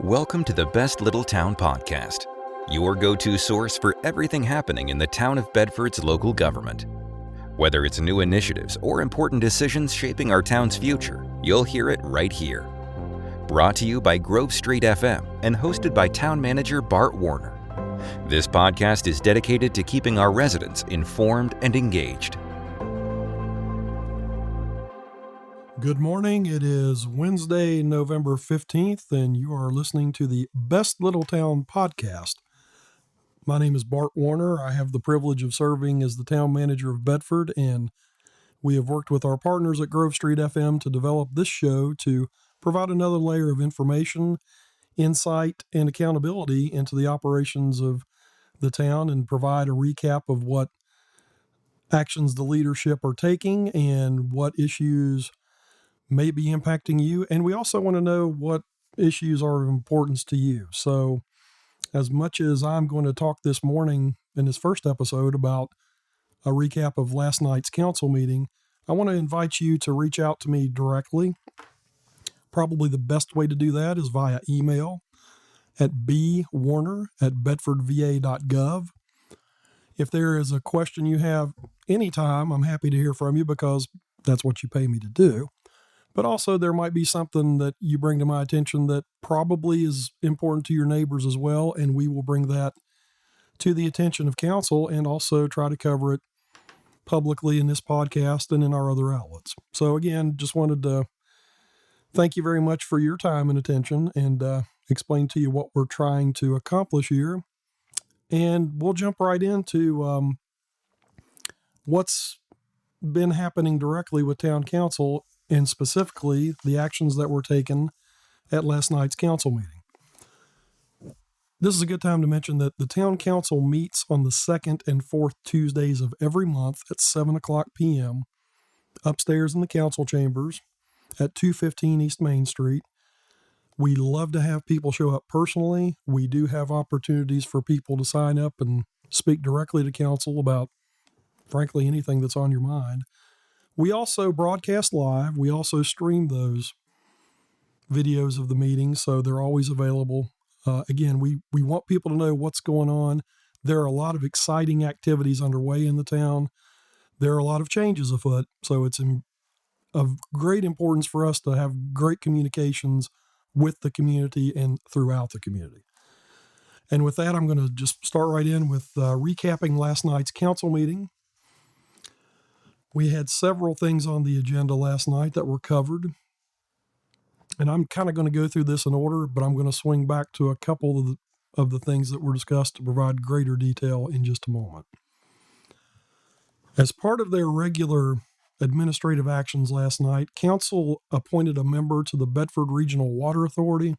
Welcome to the Best Little Town Podcast, your go-to source for everything happening in the town of Bedford's local government. Whether it's new initiatives or important decisions shaping our town's future, you'll hear it right here. Brought to you by Grove Street FM and hosted by Town Manager Bart Warner. This podcast is dedicated to keeping our residents informed and engaged. Good morning. It is Wednesday, November 15th, and you are listening to the Best Little Town Podcast. My name is Bart Warner. I have the privilege of serving as the town manager of Bedford, and we have worked with our partners at Grove Street FM to develop this show to provide another layer of information, insight, and accountability into the operations of the town and provide a recap of what actions the leadership are taking and what issues may be impacting you. And we also want to know what issues are of importance to you. So as much as I'm going to talk this morning in this first episode about a recap of last night's council meeting, I want to invite you to reach out to me directly. Probably the best way to do that is via email at bwarner@bedfordva.gov. If there is a question you have anytime, I'm happy to hear from you because that's what you pay me to do. But also there might be something that you bring to my attention that probably is important to your neighbors as well, and we will bring that to the attention of council and also try to cover it publicly in this podcast and in our other outlets. So again, just wanted to thank you very much for your time and attention and explain to you what we're trying to accomplish here. And we'll jump right into what's been happening directly with town council and specifically the actions that were taken at last night's council meeting. This is a good time to mention that the town council meets on the second and fourth Tuesdays of every month at 7 o'clock p.m. upstairs in the council chambers at 215 East Main Street. We love to have people show up personally. We do have opportunities for people to sign up and speak directly to council about, frankly, anything that's on your mind. We also broadcast live. We also stream those videos of the meetings, so they're always available. Again, we want people to know what's going on. There are a lot of exciting activities underway in the town. There are a lot of changes afoot, so it's of great importance for us to have great communications with the community and throughout the community. And with that, I'm going to just start right in with recapping last night's council meeting. We had several things on the agenda last night that were covered, and I'm kind of going to go through this in order, but I'm going to swing back to a couple of the things that were discussed to provide greater detail in just a moment. As part of their regular administrative actions last night, council appointed a member to the Bedford Regional Water Authority.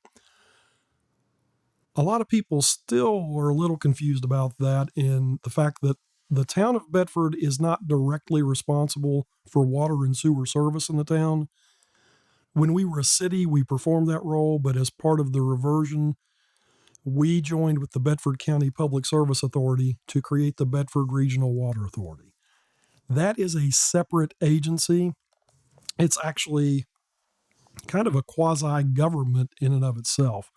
A lot of people still are a little confused about that and the fact that the town of Bedford is not directly responsible for water and sewer service in the town. When we were a city, we performed that role, but as part of the reversion, we joined with the Bedford County Public Service Authority to create the Bedford Regional Water Authority. That is a separate agency. It's actually kind of a quasi-government in and of itself,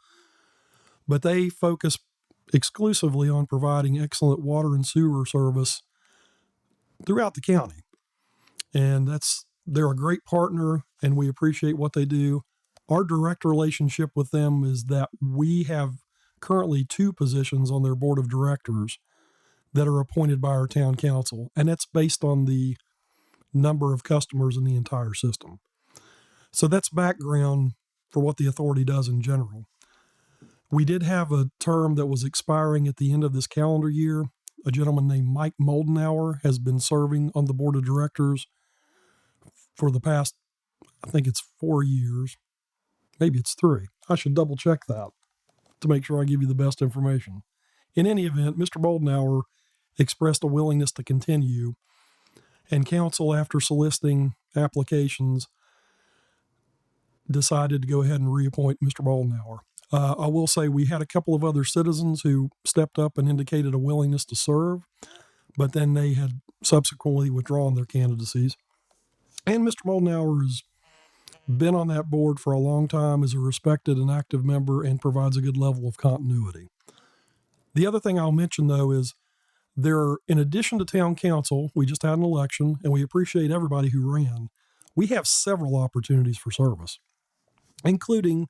but they focus exclusively on providing excellent water and sewer service throughout the county. And they're a great partner and we appreciate what they do. Our direct relationship with them is that we have currently 2 positions on their board of directors that are appointed by our town council, and that's based on the number of customers in the entire system. So that's background for what the authority does in general. We did have a term that was expiring at the end of this calendar year. A gentleman named Mike Moldenauer has been serving on the board of directors for the past, I think it's 4 years. Maybe it's 3. I should double check that to make sure I give you the best information. In any event, Mr. Moldenauer expressed a willingness to continue, and council, after soliciting applications, decided to go ahead and reappoint Mr. Moldenauer. I will say we had a couple of other citizens who stepped up and indicated a willingness to serve, but then they had subsequently withdrawn their candidacies. And Mr. Moldenauer is been on that board for a long time, is a respected and active member, and provides a good level of continuity. The other thing I'll mention, though, is in addition to town council, we just had an election, and we appreciate everybody who ran. We have several opportunities for service, including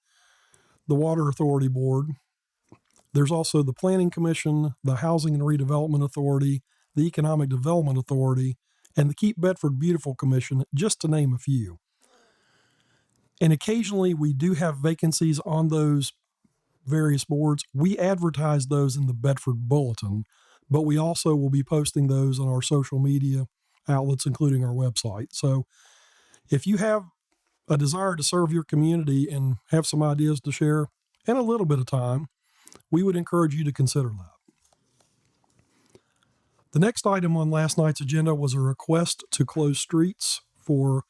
the Water Authority Board. There's also the Planning Commission, the Housing and Redevelopment Authority, the Economic Development Authority, and the Keep Bedford Beautiful Commission, just to name a few. And occasionally we do have vacancies on those various boards. We advertise those in the Bedford Bulletin, but we also will be posting those on our social media outlets, including our website. So if you have a desire to serve your community and have some ideas to share and a little bit of time, we would encourage you to consider that. The next item on last night's agenda was a request to close streets for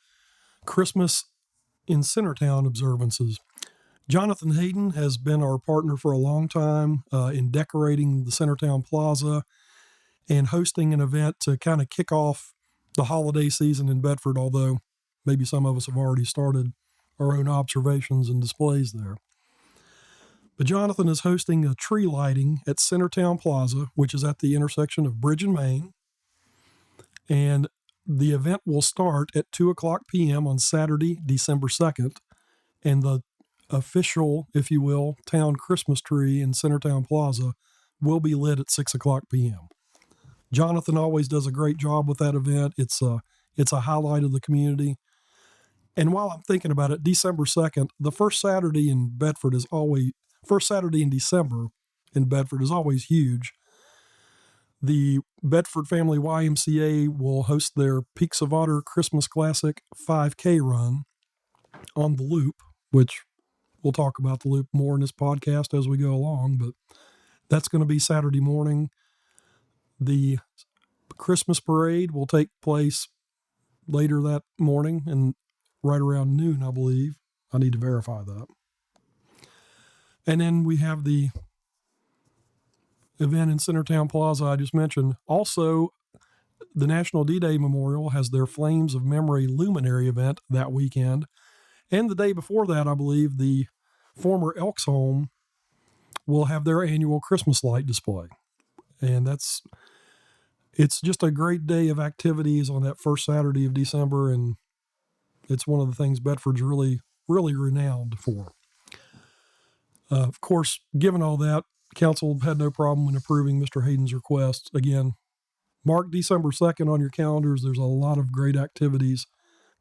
Christmas in Centertown observances. Jonathan Hayden has been our partner for a long time in decorating the Centertown Plaza and hosting an event to kind of kick off the holiday season in Bedford, although maybe some of us have already started our own observations and displays there. But Jonathan is hosting a tree lighting at Centertown Plaza, which is at the intersection of Bridge and Main. And the event will start at 2:00 p.m. on Saturday, December 2nd. And the official, if you will, town Christmas tree in Centertown Plaza will be lit at 6:00 p.m. Jonathan always does a great job with that event. It's a highlight of the community. And while I'm thinking about it, December 2nd, the first Saturday in December in Bedford is always huge. The Bedford Family YMCA will host their Peaks of Otter Christmas Classic 5K run on the Loop, which we'll talk about the Loop more in this podcast as we go along, but that's going to be Saturday morning. The Christmas parade will take place later that morning and right around noon, I believe. I need to verify that. And then we have the event in Centertown Plaza I just mentioned. Also, the National D-Day Memorial has their Flames of Memory Luminary event that weekend. And the day before that, I believe, the former Elks Home will have their annual Christmas light display. And it's just a great day of activities on that first Saturday of December, and it's one of the things Bedford's really, really renowned for. Of course, given all that, Council had no problem in approving Mr. Hayden's request. Again, mark December 2nd on your calendars. There's a lot of great activities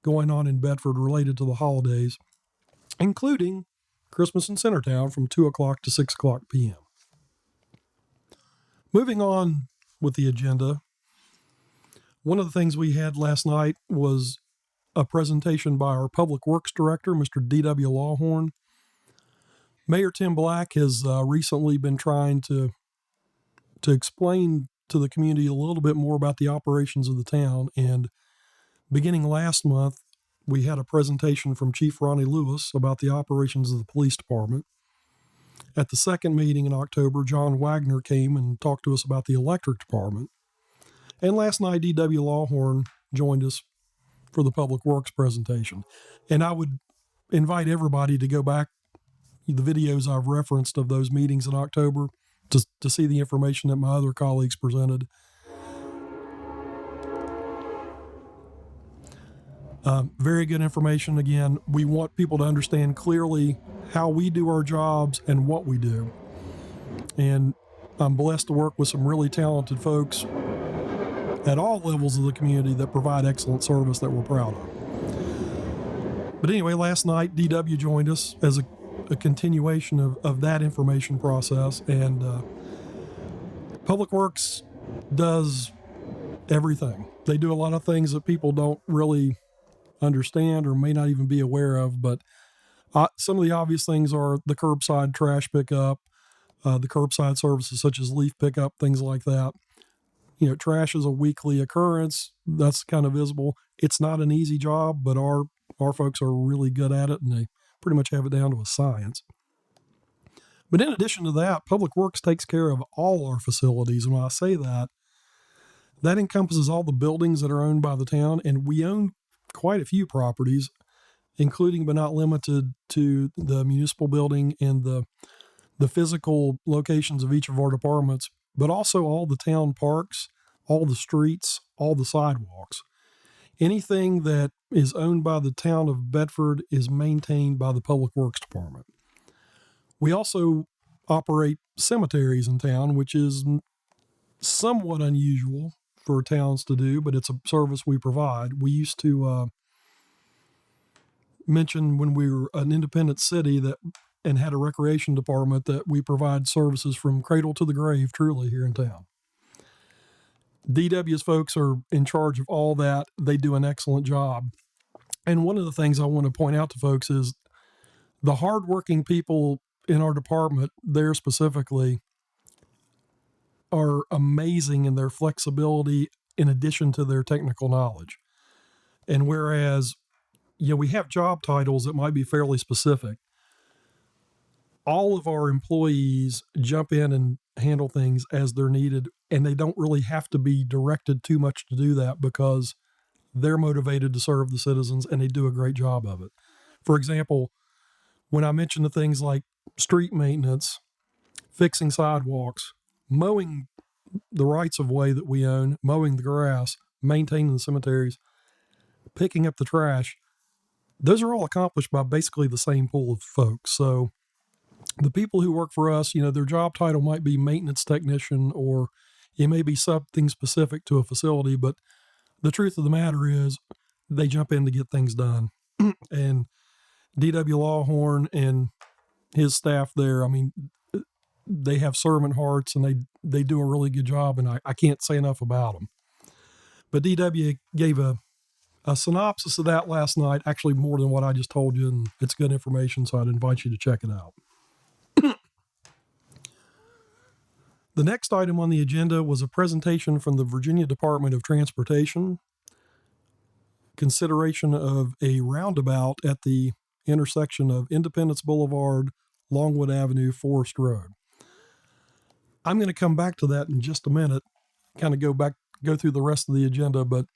going on in Bedford related to the holidays, including Christmas in Centertown from 2:00 to 6:00 p.m. Moving on with the agenda, one of the things we had last night was a presentation by our Public Works Director, Mr. D.W. Lawhorn. Mayor Tim Black has recently been trying to explain to the community a little bit more about the operations of the town, and beginning last month, we had a presentation from Chief Ronnie Lewis about the operations of the police department. At the second meeting in October, John Wagner came and talked to us about the electric department. And last night, D.W. Lawhorn joined us for the Public Works presentation. And I would invite everybody to go back the videos I've referenced of those meetings in October to see the information that my other colleagues presented. Very good information. Again, we want people to understand clearly how we do our jobs and what we do. And I'm blessed to work with some really talented folks at all levels of the community that provide excellent service that we're proud of. But anyway, last night, DW joined us as a continuation of that information process. And Public Works does everything. They do a lot of things that people don't really understand or may not even be aware of, but some of the obvious things are the curbside trash pickup, the curbside services such as leaf pickup, things like that. You know, trash is a weekly occurrence. That's kind of visible. It's not an easy job, but our folks are really good at it, and they pretty much have it down to a science. But in addition to that, Public Works takes care of all our facilities. And when I say that, that encompasses all the buildings that are owned by the town, and we own quite a few properties. including but not limited to the municipal building and the physical locations of each of our departments, but also all the town parks, all the streets, all the sidewalks. Anything that is owned by the town of Bedford is maintained by the Public Works Department. We also operate cemeteries in town, which is somewhat unusual for towns to do, but it's a service we provide. We used to mention when we were an independent city that and had a recreation department that we provide services from cradle to the grave, truly, here in town. DW's folks are in charge of all that. They do an excellent job. And one of the things I want to point out to folks is the hardworking people in our department there specifically are amazing in their flexibility in addition to their technical knowledge. And whereas, we have job titles that might be fairly specific, all of our employees jump in and handle things as they're needed, and they don't really have to be directed too much to do that because they're motivated to serve the citizens and they do a great job of it. For example, when I mention the things like street maintenance, fixing sidewalks, mowing the rights of way that we own, mowing the grass, maintaining the cemeteries, picking up the trash, those are all accomplished by basically the same pool of folks. So the people who work for us, their job title might be maintenance technician or it may be something specific to a facility, but the truth of the matter is they jump in to get things done. And D.W. Lawhorn and his staff there, they have servant hearts and they do a really good job, and I can't say enough about them. But D.W. gave a synopsis of that last night, actually more than what I just told you, and it's good information, so I'd invite you to check it out. The next item on the agenda was a presentation from the Virginia Department of Transportation, consideration of a roundabout at the intersection of Independence Boulevard, Longwood Avenue, Forest Road. I'm going to come back to that in just a minute, kind of go through the rest of the agenda, but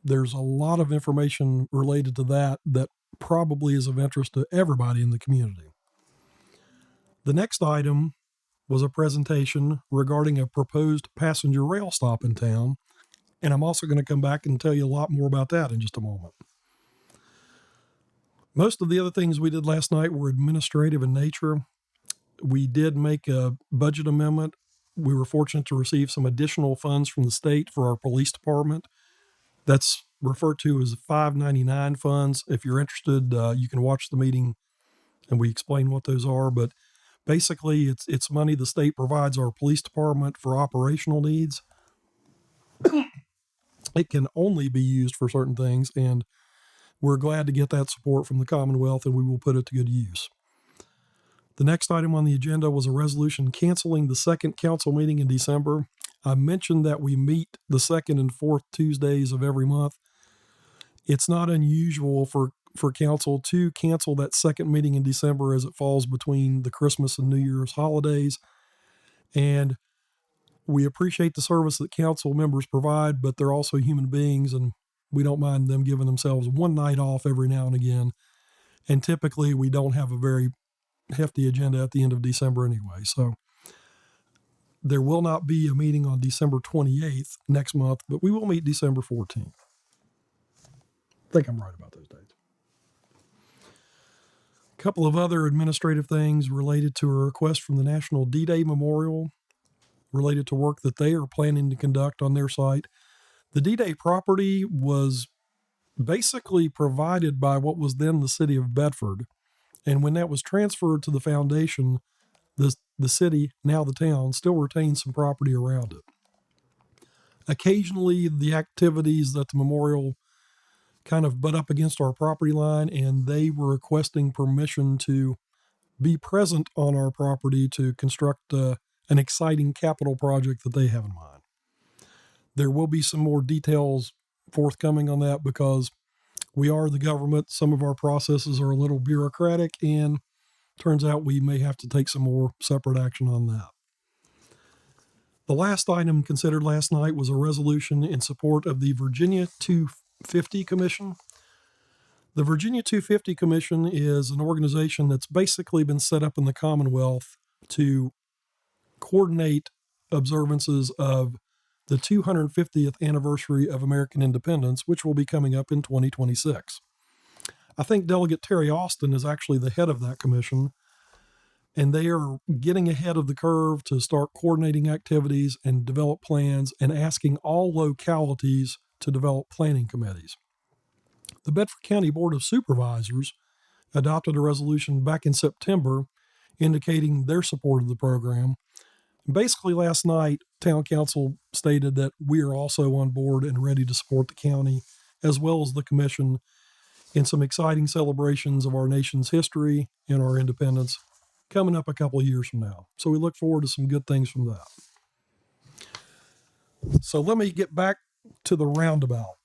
there's a lot of information related to that probably is of interest to everybody in the community. The next item was a presentation regarding a proposed passenger rail stop in town, and I'm also going to come back and tell you a lot more about that in just a moment. Most of the other things we did last night were administrative in nature. We did make a budget amendment. We were fortunate to receive some additional funds from the state for our police department. That's referred to as 599 funds. If you're interested, you can watch the meeting and we explain what those are. But basically, it's money the state provides our police department for operational needs. It can only be used for certain things, and we're glad to get that support from the Commonwealth, and we will put it to good use. The next item on the agenda was a resolution canceling the second council meeting in December. I mentioned that we meet the second and fourth Tuesdays of every month. It's not unusual for council to cancel that second meeting in December as it falls between the Christmas and New Year's holidays. And we appreciate the service that council members provide, but they're also human beings, and we don't mind them giving themselves one night off every now and again. And typically we don't have a very hefty agenda at the end of December anyway. So there will not be a meeting on December 28th next month, but we will meet December 14th. I think I'm right about those dates. A couple of other administrative things related to a request from the National D-Day Memorial related to work that they are planning to conduct on their site. The D-Day property was basically provided by what was then the city of Bedford. And when that was transferred to the foundation, the city, now the town, still retains some property around it. Occasionally, the activities at the memorial kind of butt up against our property line, and they were requesting permission to be present on our property to construct an exciting capital project that they have in mind. There will be some more details forthcoming on that because we are the government. Some of our processes are a little bureaucratic, and turns out we may have to take some more separate action on that. The last item considered last night was a resolution in support of the Virginia 250 Commission. The Virginia 250 Commission is an organization that's basically been set up in the Commonwealth to coordinate observances of the 250th anniversary of American independence, which will be coming up in 2026. I think Delegate Terry Austin is actually the head of that commission, and they are getting ahead of the curve to start coordinating activities and develop plans and asking all localities to develop planning committees. The Bedford County Board of Supervisors adopted a resolution back in September indicating their support of the program. Basically, last night, Town Council stated that we are also on board and ready to support the county, as well as the commission, in some exciting celebrations of our nation's history and our independence coming up a couple of years from now. So we look forward to some good things from that. So let me get back to the roundabout.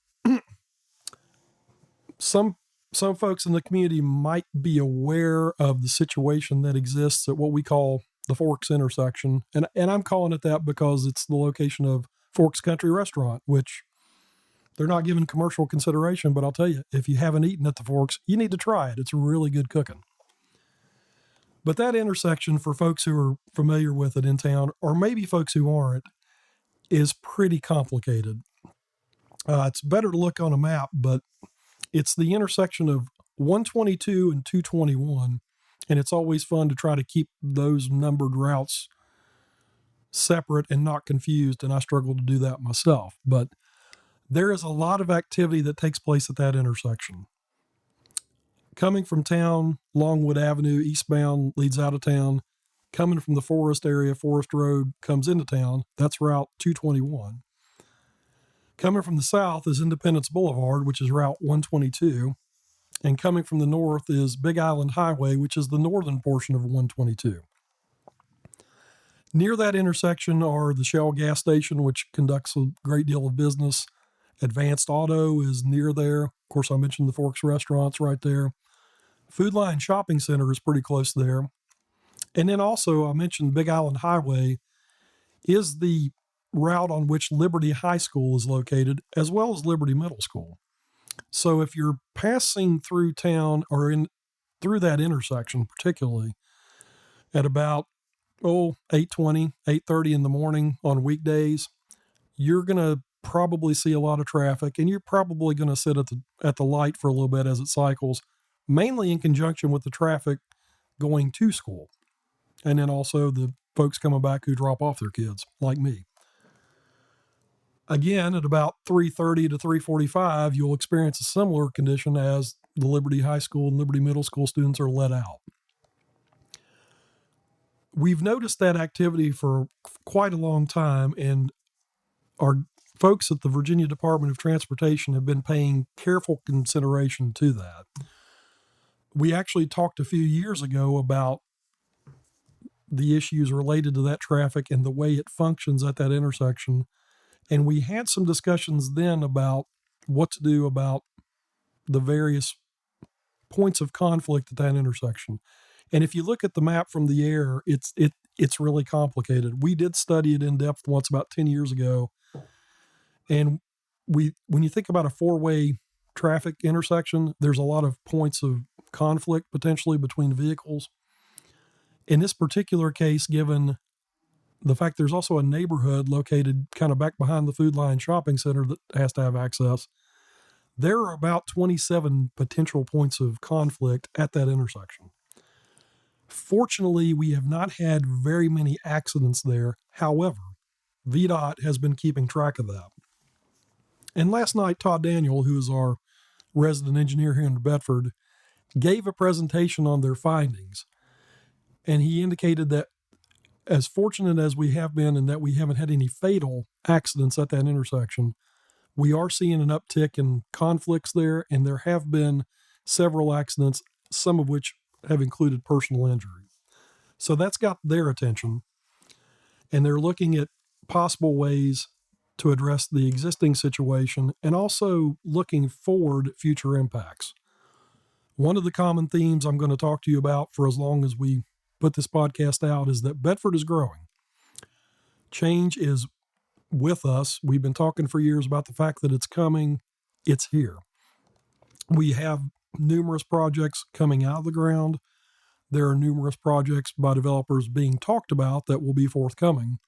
Some folks in the community might be aware of the situation that exists at what we call the Forks intersection. And I'm calling it that because it's the location of Forks Country Restaurant, which they're not given commercial consideration, but I'll tell you, if you haven't eaten at the Forks, you need to try it. It's really good cooking. But that intersection, for folks who are familiar with it in town, or maybe folks who aren't, is pretty complicated. It's better to look on a map, but it's the intersection of 122 and 221, and it's always fun to try to keep those numbered routes separate and not confused, and I struggle to do that myself. But there is a lot of activity that takes place at that intersection. Coming from town, Longwood Avenue eastbound leads out of town. Coming from the Forest area, Forest Road comes into town. That's Route 221. Coming from the south is Independence Boulevard, which is Route 122. And coming from the north is Big Island Highway, which is the northern portion of 122. Near that intersection are the Shell gas station, which conducts a great deal of business. Advanced Auto is near there. Of course, I mentioned the Forks restaurants right there. Food Line Shopping Center is pretty close there. And then also, I mentioned Big Island Highway is the route on which Liberty High School is located, as well as Liberty Middle School. So if you're passing through town or through that intersection, particularly at about 8:20, 8:30 in the morning on weekdays, you're going to probably see a lot of traffic, and you're probably going to sit at the light for a little bit as it cycles, mainly in conjunction with the traffic going to school, and then also the folks coming back who drop off their kids, like me. Again, at about 3:30 to 3:45, you'll experience a similar condition as the Liberty High School and Liberty Middle School students are let out. We've noticed that activity for quite a long time, and our folks at the Virginia Department of Transportation have been paying careful consideration to that. We actually talked a few years ago about the issues related to that traffic and the way it functions at that intersection. And we had some discussions then about what to do about the various points of conflict at that intersection. And if you look at the map from the air, it's really complicated. We did study it in depth once about 10 years ago. And when you think about a four-way traffic intersection, there's a lot of points of conflict potentially between vehicles. In this particular case, given the fact there's also a neighborhood located kind of back behind the Food Line Shopping Center that has to have access, there are about 27 potential points of conflict at that intersection. Fortunately, we have not had very many accidents there. However, VDOT has been keeping track of that. And last night, Todd Daniel, who is our resident engineer here in Bedford, gave a presentation on their findings. And he indicated that as fortunate as we have been in that we haven't had any fatal accidents at that intersection, we are seeing an uptick in conflicts there, and there have been several accidents, some of which have included personal injury. So that's got their attention, and they're looking at possible ways to address the existing situation and also looking forward at future impacts. One of the common themes I'm going to talk to you about for as long as we put this podcast out is that Bedford is growing. Change is with us. We've been talking for years about the fact that it's coming. It's here. We have numerous projects coming out of the ground. There are numerous projects by developers being talked about that will be forthcoming.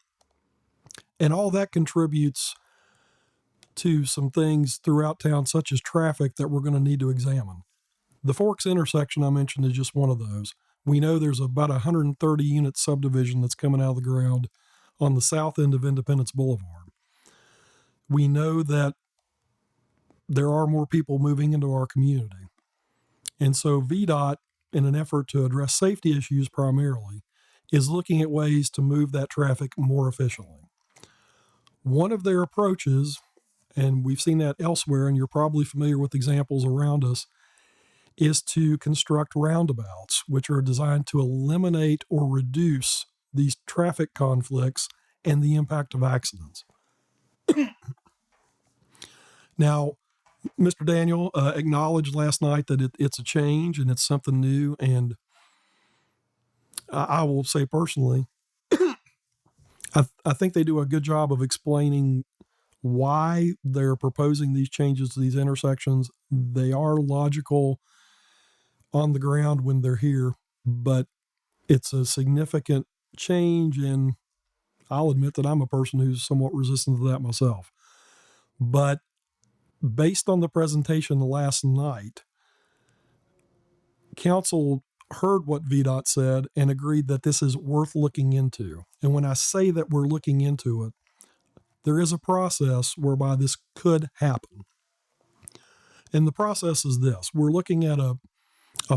And all that contributes to some things throughout town, such as traffic, that we're going to need to examine. The Forks intersection I mentioned is just one of those. We know there's about a 130 unit subdivision that's coming out of the ground on the south end of Independence Boulevard. We know that there are more people moving into our community. And so VDOT, in an effort to address safety issues primarily, is looking at ways to move that traffic more efficiently. One of their approaches, and we've seen that elsewhere, and you're probably familiar with examples around us, is to construct roundabouts, which are designed to eliminate or reduce these traffic conflicts and the impact of accidents. Now, Mr. Daniel acknowledged last night that it's a change and it's something new, and I will say personally, I think they do a good job of explaining why they're proposing these changes to these intersections. They are logical on the ground when they're here, but it's a significant change, and I'll admit that I'm a person who's somewhat resistant to that myself. But based on the presentation last night, council heard what VDOT said and agreed that this is worth looking into. And when I say that we're looking into it, there is a process whereby this could happen. And the process is this: we're looking at a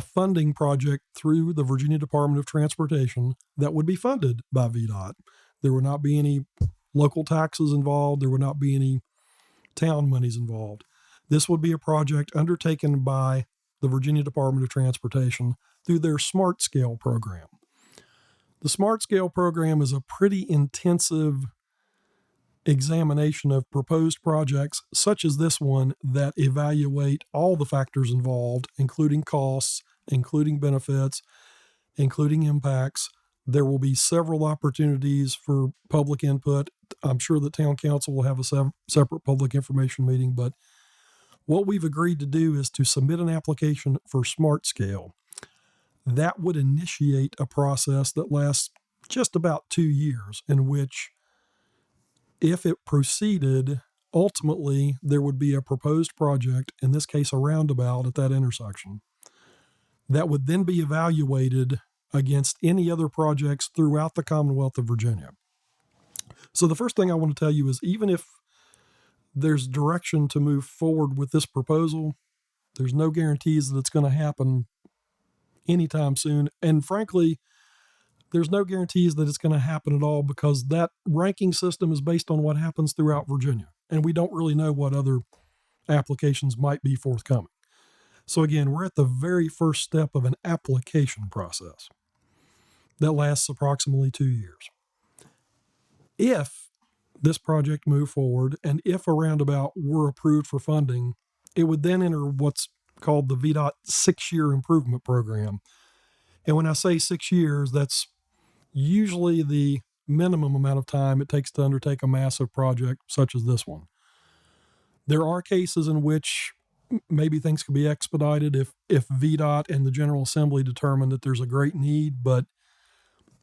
funding project through the Virginia Department of Transportation that would be funded by VDOT. There would not be any local taxes involved. There would not be any town monies involved. This would be a project undertaken by the Virginia Department of Transportation through their Smart Scale program. The Smart Scale program is a pretty intensive examination of proposed projects such as this one that evaluate all the factors involved, including costs, including benefits, including impacts. There will be several opportunities for public input. I'm sure the town council will have a separate public information meeting, but what we've agreed to do is to submit an application for Smart Scale. That would initiate a process that lasts just about 2 years, in which, if it proceeded, ultimately there would be a proposed project, in this case a roundabout at that intersection, that would then be evaluated against any other projects throughout the Commonwealth of Virginia. So the first thing I want to tell you is, even if there's direction to move forward with this proposal, there's no guarantees that it's going to happen anytime soon. And frankly, there's no guarantees that it's going to happen at all, because that ranking system is based on what happens throughout Virginia. And we don't really know what other applications might be forthcoming. So again, we're at the very first step of an application process that lasts approximately 2 years. If this project moved forward, and if a roundabout were approved for funding, it would then enter what's called the VDOT 6-year improvement program. And when I say 6 years, that's usually the minimum amount of time it takes to undertake a massive project such as this one. There are cases in which maybe things could be expedited if VDOT and the General Assembly determine that there's a great need, but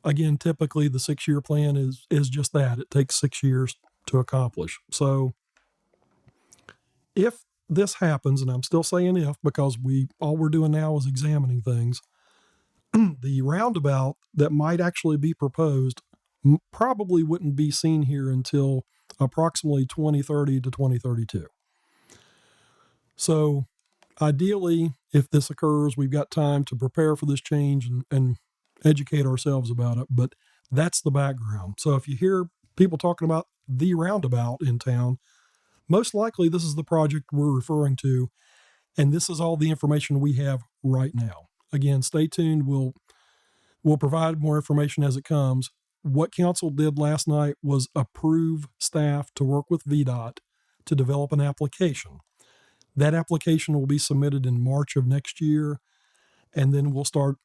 again, typically the 6-year plan is just that. It takes 6 years to accomplish. So if this happens, and I'm still saying if, because all we're doing now is examining things, the roundabout that might actually be proposed probably wouldn't be seen here until approximately 2030 to 2032. So ideally, if this occurs, we've got time to prepare for this change and educate ourselves about it, but that's the background. So if you hear people talking about the roundabout in town, most likely this is the project we're referring to, and this is all the information we have right now. Again, stay tuned. We'll provide more information as it comes. What council did last night was approve staff to work with VDOT to develop an application. That application will be submitted in March of next year, and then we'll start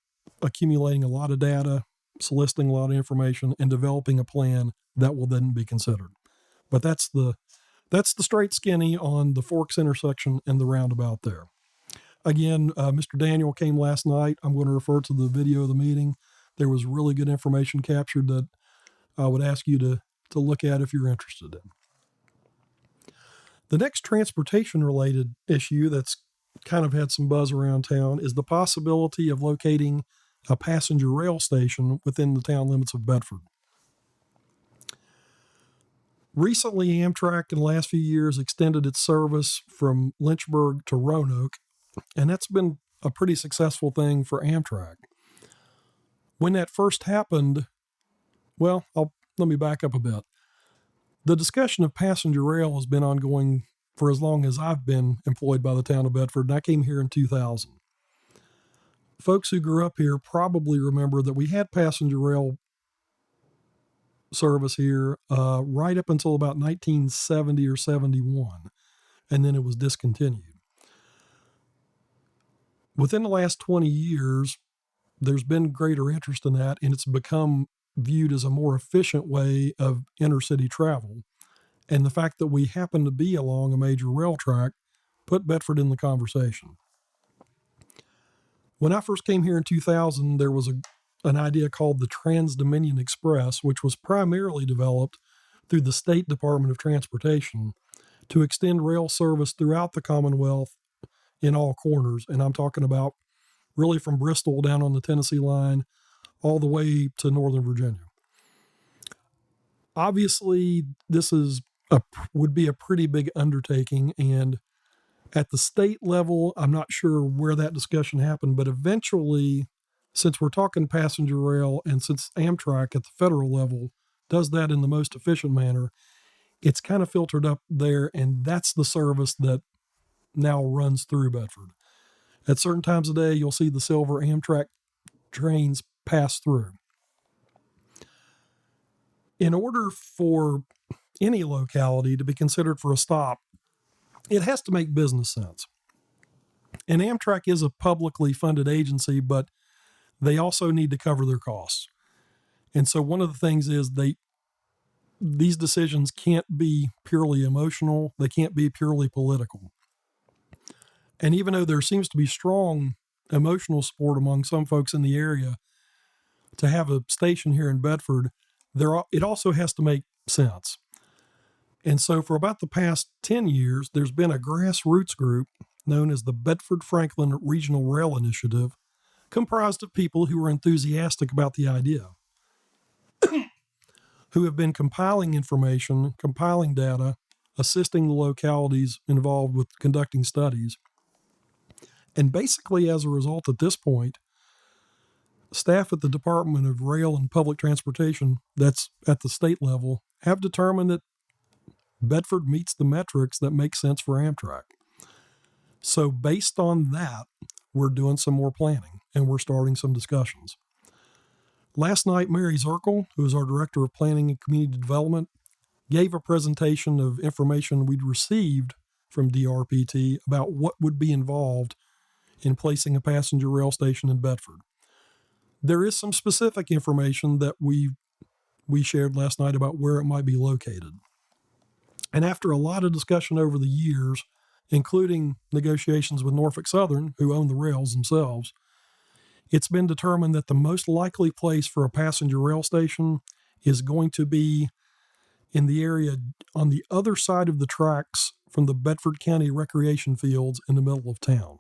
accumulating a lot of data, soliciting a lot of information, and developing a plan that will then be considered. But that's the straight skinny on the Forks intersection and the roundabout there. Again, Mr. Daniel came last night. I'm going to refer to the video of the meeting. There was really good information captured that I would ask you to look at if you're interested in. The next transportation-related issue that's kind of had some buzz around town is the possibility of locating a passenger rail station within the town limits of Bedford. Recently, Amtrak in the last few years extended its service from Lynchburg to Roanoke, and that's been a pretty successful thing for Amtrak. When that first happened, let me back up a bit. The discussion of passenger rail has been ongoing for as long as I've been employed by the town of Bedford, and I came here in 2000. Folks who grew up here probably remember that we had passenger rail service here right up until about 1970 or 71, and then it was discontinued. Within the last 20 years, there's been greater interest in that, and it's become viewed as a more efficient way of intercity travel. And the fact that we happen to be along a major rail track put Bedford in the conversation. When I first came here in 2000, there was an idea called the Trans-Dominion Express, which was primarily developed through the State Department of Transportation to extend rail service throughout the Commonwealth in all corners. And I'm talking about really from Bristol down on the Tennessee line all the way to Northern Virginia. Obviously, this would be a pretty big undertaking, and at the state level, I'm not sure where that discussion happened, but eventually, since we're talking passenger rail and since Amtrak at the federal level does that in the most efficient manner, it's kind of filtered up there, and that's the service that now runs through Bedford. At certain times of day, you'll see the silver Amtrak trains pass through. In order for any locality to be considered for a stop, it has to make business sense. And Amtrak is a publicly funded agency, but they also need to cover their costs. And so one of the things is these decisions can't be purely emotional. They can't be purely political. And even though there seems to be strong emotional support among some folks in the area to have a station here in Bedford, it also has to make sense. And so for about the past 10 years, there's been a grassroots group known as the Bedford Franklin Regional Rail Initiative, comprised of people who are enthusiastic about the idea, who have been compiling information, compiling data, assisting the localities involved with conducting studies. And basically, as a result, at this point, staff at the Department of Rail and Public Transportation, that's at the state level, have determined that Bedford meets the metrics that make sense for Amtrak. So based on that, we're doing some more planning and we're starting some discussions. Last night, Mary Zirkle, who is our Director of Planning and Community Development, gave a presentation of information we'd received from DRPT about what would be involved in placing a passenger rail station in Bedford. There is some specific information that we shared last night about where it might be located. And after a lot of discussion over the years, including negotiations with Norfolk Southern, who own the rails themselves, it's been determined that the most likely place for a passenger rail station is going to be in the area on the other side of the tracks from the Bedford County recreation fields in the middle of town.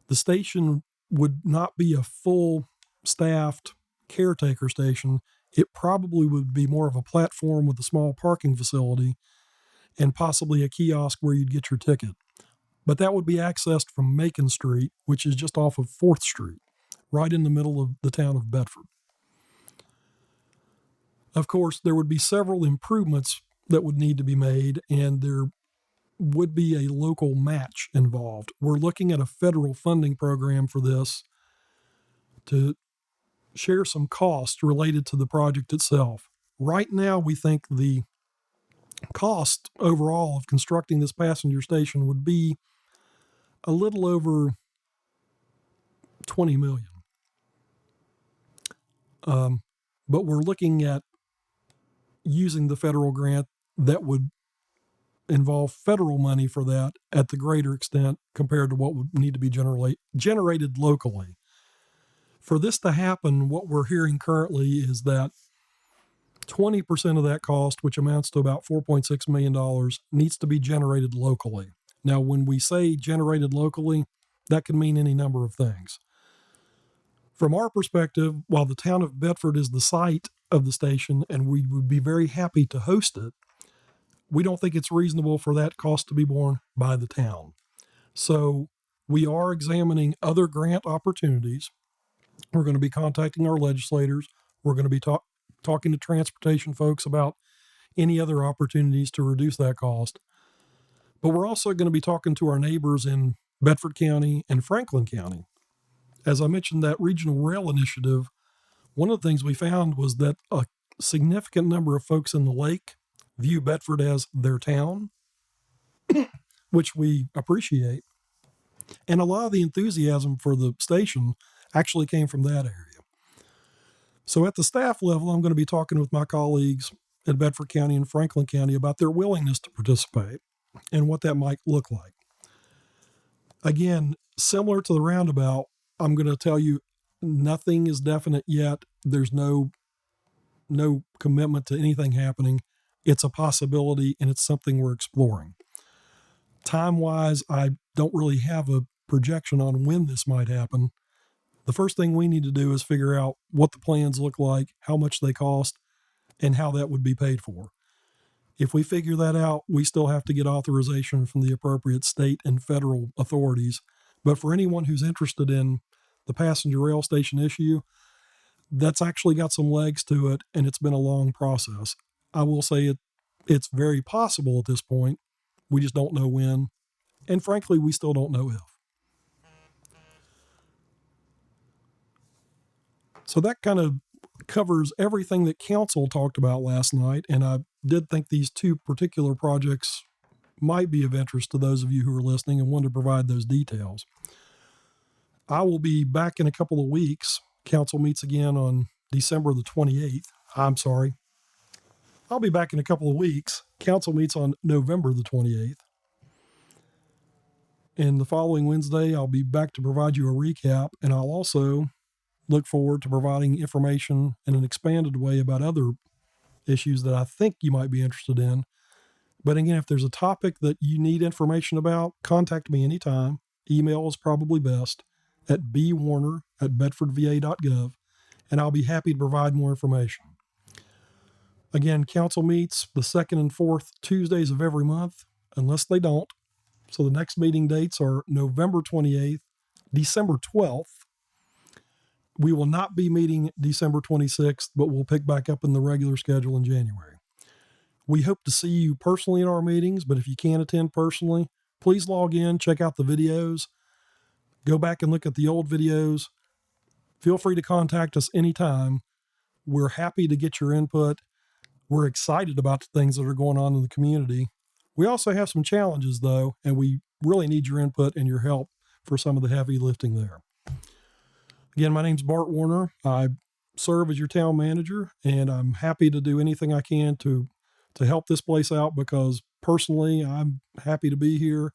The station would not be a full staffed caretaker station. It probably would be more of a platform with a small parking facility and possibly a kiosk where you'd get your ticket. But that would be accessed from Macon Street, which is just off of 4th Street, right in the middle of the town of Bedford. Of course, there would be several improvements that would need to be made, and there would be a local match involved. We're looking at a federal funding program for this to share some costs related to the project itself. Right now, we think the cost overall of constructing this passenger station would be a little over $20 million. But we're looking at using the federal grant that would involve federal money for that at the greater extent compared to what would need to be generated locally. For this to happen, what we're hearing currently is that 20% of that cost, which amounts to about $4.6 million, needs to be generated locally. Now, when we say generated locally, that can mean any number of things. From our perspective, while the town of Bedford is the site of the station and we would be very happy to host it, we don't think it's reasonable for that cost to be borne by the town. So we are examining other grant opportunities. We're going to be contacting our legislators. We're going to be talking to transportation folks about any other opportunities to reduce that cost. But we're also going to be talking to our neighbors in Bedford County and Franklin County. As I mentioned, that regional rail initiative, one of the things we found was that a significant number of folks in the lake view Bedford as their town, which we appreciate. And a lot of the enthusiasm for the station actually came from that area. So at the staff level, I'm going to be talking with my colleagues at Bedford County and Franklin County about their willingness to participate and what that might look like. Again, similar to the roundabout, I'm going to tell you nothing is definite yet. There's no commitment to anything happening. It's a possibility, and it's something we're exploring. Time-wise, I don't really have a projection on when this might happen. The first thing we need to do is figure out what the plans look like, how much they cost, and how that would be paid for. If we figure that out, we still have to get authorization from the appropriate state and federal authorities. But for anyone who's interested in the passenger rail station issue, that's actually got some legs to it, and it's been a long process. I will say it's very possible at this point. We just don't know when. And frankly, we still don't know if. So that kind of covers everything that council talked about last night. And I did think these two particular projects might be of interest to those of you who are listening and want to provide those details. I will be back in a couple of weeks. Council meets again on December the 28th. I'm sorry. I'll be back in a couple of weeks. Council meets on November the 28th. And the following Wednesday, I'll be back to provide you a recap, and I'll also look forward to providing information in an expanded way about other issues that I think you might be interested in. But again, if there's a topic that you need information about, contact me anytime. Email is probably best at bwarner@bedfordva.gov, and I'll be happy to provide more information. Again, council meets the second and fourth Tuesdays of every month, unless they don't. So the next meeting dates are November 28th, December 12th. We will not be meeting December 26th, but we'll pick back up in the regular schedule in January. We hope to see you personally at our meetings, but if you can't attend personally, please log in, check out the videos, go back and look at the old videos. Feel free to contact us anytime. We're happy to get your input. We're excited about the things that are going on in the community. We also have some challenges, though, and we really need your input and your help for some of the heavy lifting there. Again, my name's Bart Warner. I serve as your town manager, and I'm happy to do anything I can to help this place out because personally, I'm happy to be here.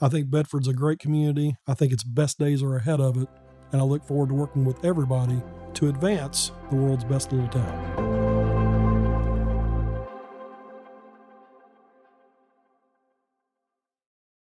I think Bedford's a great community. I think its best days are ahead of it, and I look forward to working with everybody to advance the world's best little town.